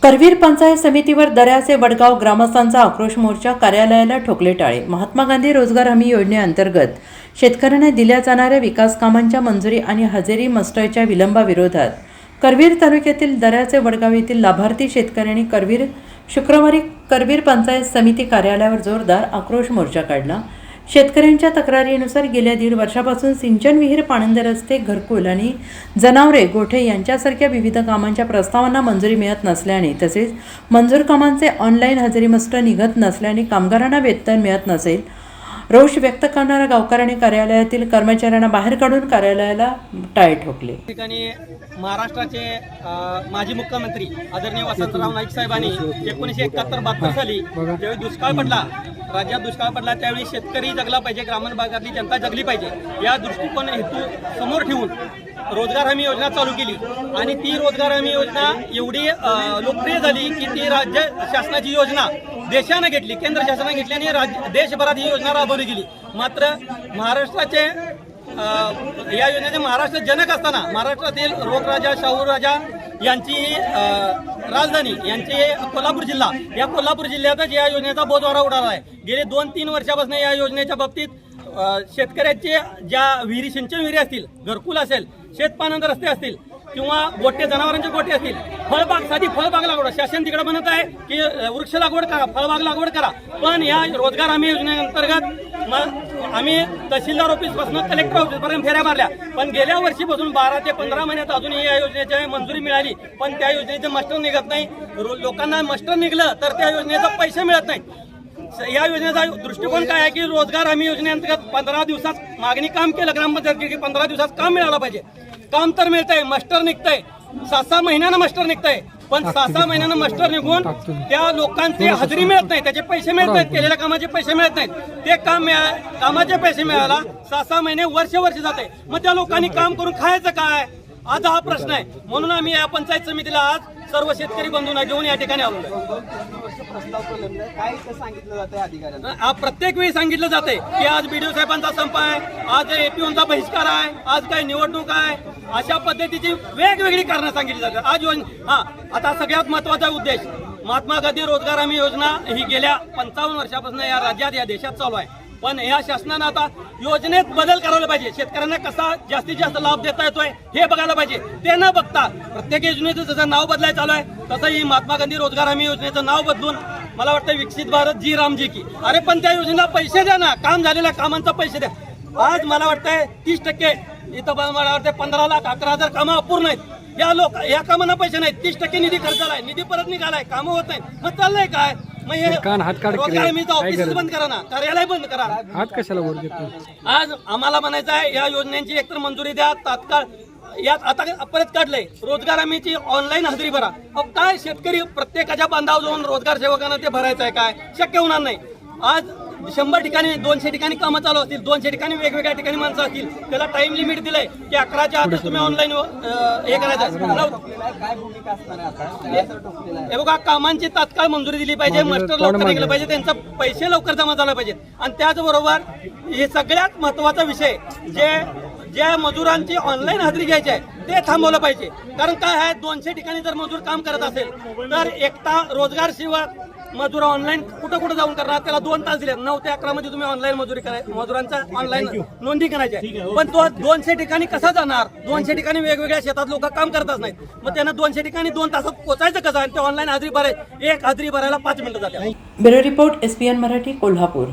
करवीर पंचायत समितीवर दर्याचे वडगाव ग्रामस्थांचा आक्रोश मोर्चा, कार्यालयाला ठोकले टाळे। महात्मा गांधी रोजगार हमी योजनेअंतर्गत शेतकऱ्यांना दिल्या जाणाऱ्या विकास कामांच्या मंजुरी आणि हजेरी मस्टरच्या विलंबाविरोधात करवीर तालुक्यातील दर्याचे वडगाव येथील लाभार्थी शेतकऱ्यांनी शुक्रवारी करवीर पंचायत समिती कार्यालयावर जोरदार आक्रोश मोर्चा काढला। शेतकऱ्यांच्या तक्रारीनुसार गेल्या 1.5 वर्षापासून सिंचन विहीर, पाणंद रस्ते, घरकुल आणि जनावरे, गोठे यांच्यासारख्या विविध कामांच्या प्रस्तावांना मंजुरी मिळत नसल्याने तसेच मंजूर कामांचे ऑनलाईन हजेरी मस्टर निघत नसल्याने कामगारांना वेतन मिळत नसेल, रोष व्यक्त करणाऱ्या गावकऱ्यांनी कार्यालयातील कर्मचाऱ्यांना बाहेर काढून कार्यालयाला टाळे ठोकले। ठिकाणी महाराष्ट्राचे माजी मुख्यमंत्री आदरणीय वसंतराव नाईक साहेबांनी 1971-72 साली ज्यावेळी दुष्काळ पडला, राज्यात दुष्काळ पडला, त्यावेळी शेतकरी जगला पाहिजे, ग्रामीण भागातली जनता जगली पाहिजे या दृष्टिकोन हेतू समोर ठेवून रोजगार हमी योजना चालू केली आणि ती रोजगार हमी योजना एवढी लोकप्रिय झाली की ती राज्य शासनाची योजना देशाने घेतली, केंद्र शासनाने घेतली आणि देशभरात ही योजना राबवली गेली। मात्र महाराष्ट्राचे या योजनेचे महाराष्ट्र जनक असताना महाराष्ट्रातील रोगराजा शाहू राजा यांची राजधानी यांची कोल्हापूर जिल्हा, या कोल्हापूर जिल्ह्यातच या योजनेचा बोजवारा उडाला आहे। गेले 2-3 वर्षापासून या योजनेच्या बाबतीत शेतकऱ्याचे ज्या विहिरी, सिंचन विहिरी असतील, घरकुल असेल, शेतपाणंद रस्ते असतील किंवा गोठे, जनावरांचे गोठे असतील, फळबाग, साधी फळबाग लागवड शासन तिकडे म्हणत आहे की वृक्ष लागवड करा, फळबाग लागवड करा, पण या रोजगार हमी योजनेअंतर्गत आम्ही तहसीलदार ऑफिसपासून कलेक्टर ऑफिसपर्यंत फेऱ्या मारल्या, पण गेल्या वर्षीपासून 12 ते 15 महिन्यात अजूनही या योजनेची मंजुरी मिळाली, पण त्या योजनेचे मस्टर निघत नाही। लोकांना मस्टर निघलं तर त्या योजनेचे पैसे मिळत नाहीत। या योजनेचा दृष्टिकोन काय आहे की रोजगार हमी योजनेअंतर्गत 15 दिवसात मागणी काम केलं ग्रामपंचायत की 15 दिवसात काम मिळालं पाहिजे, काम तर मिळतंय, मस्टर निघतंय, 6-6 महिन्यानं मस्टर निघतंय, पण 6-6 महिन्यानं मस्टर निघून त्या लोकांची हजेरी मिळत नाही, त्याचे पैसे मिळत नाहीत, केलेल्या कामाचे पैसे मिळत नाहीत, ते कामाचे पैसे मिळायला 6-6 महिने, वर्ष जाते, मग त्या लोकांनी काम करून खायचं काय, आज हा प्रश्न आहे। म्हणून आम्ही या पंचायत समितीला आज सर्व शेतकरी बंधूंना घेऊन या ठिकाणी आलो। प्रत्येक वेळी सांगितलं जाते की आज बीडीओ साहेबांचा संप आहे, आज एपीओचा बहिष्कार आहे, आज काही निवडणूक आहे, अशा पद्धतीची वेगवेगळी कारणं सांगितली जातात। आज आता सगळ्यात महत्वाचा उद्देश महात्मा गांधी रोजगार हमी योजना ही गेल्या 55 वर्षापासून या राज्यात, या देशात चालू आहे, पण या शासनानं आता योजनेत बदल करायला पाहिजे, शेतकऱ्यांना कसा जास्तीत जास्त लाभ देता येतोय हे बघायला पाहिजे। ते न बघता प्रत्येक योजनेचं जसं नाव बदलायचं चालू आहे तसं ही महात्मा गांधी रोजगार हमी योजनेचं नाव बदलून मला वाटतं विकसित भारत जी रामजी की, अरे पण त्या योजनेला पैसे द्या ना, काम झालेल्या कामांचा पैसे द्या। आज मला वाटतंय 30% इथं मला वाटतं 15 लाख 11,000 कामं अपूर्ण आहेत, या कामांना पैसे नाहीत, 30% निधी खर्च झालाय, निधी परत निघालाय, कामं होत नाहीत, मग चाललंय काय, मग हे रोजगार हमीचं ऑफिस बंद करा ना, कार्यालय बंद करा। हात कशाला वर घेतो? आज आम्हाला म्हणायचं आहे या योजनेची एकतर मंजुरी द्या तात्काळ, यात आता परत काढलंय रोजगार हमीची ऑनलाईन हजेरी भरा। काय शेतकरी प्रत्येकाच्या बांधावर जाऊन रोजगार सेवकांना ते भरायचं आहे काय, शक्य होणार नाही। आज 100 ठिकाणी 200 ठिकाणी कामं चालू असतील, 200 ठिकाणी वेगवेगळ्या ठिकाणी माणसं असतील, त्याला टाइम लिमिट दिलंय की 11च्या आत तुम्ही ऑनलाईन हे करायचं। हे बघा, कामांची तात्काळ मंजुरी दिली पाहिजे, मस्टर लवकर निघलं पाहिजे, त्यांचा पैसे लवकर जमा झाला पाहिजेत, आणि त्याचबरोबर हे सगळ्यात महत्वाचा विषय ज्या मजुरांची ऑनलाईन हजेरी घ्यायची आहे ते थांबवलं पाहिजे। कारण काय आहे, 200 ठिकाणी जर मजूर काम करत असेल तर एकटा रोजगार सेवक मजूर ऑनलाईन कुठं जाऊन करणार, त्याला 2 तास दिले, 9 ते 11 मध्ये तुम्ही ऑनलाईन मजुरी करायची, मजुरांचा ऑनलाईन नोंदणी करायची आहे, पण तो 200 ठिकाणी कसा जाणार? 200 ठिकाणी वेगवेगळ्या शेतात लोक काम करतच नाहीत, मग त्यांना 200 ठिकाणी 2 तासात पोहोचायचं कसं? आणि ते ऑनलाईन हजेरी भरायची, एक हजेरी भरायला 5 मिनिटं जाते। Bureau report, SPN Marathi, Kolhapur.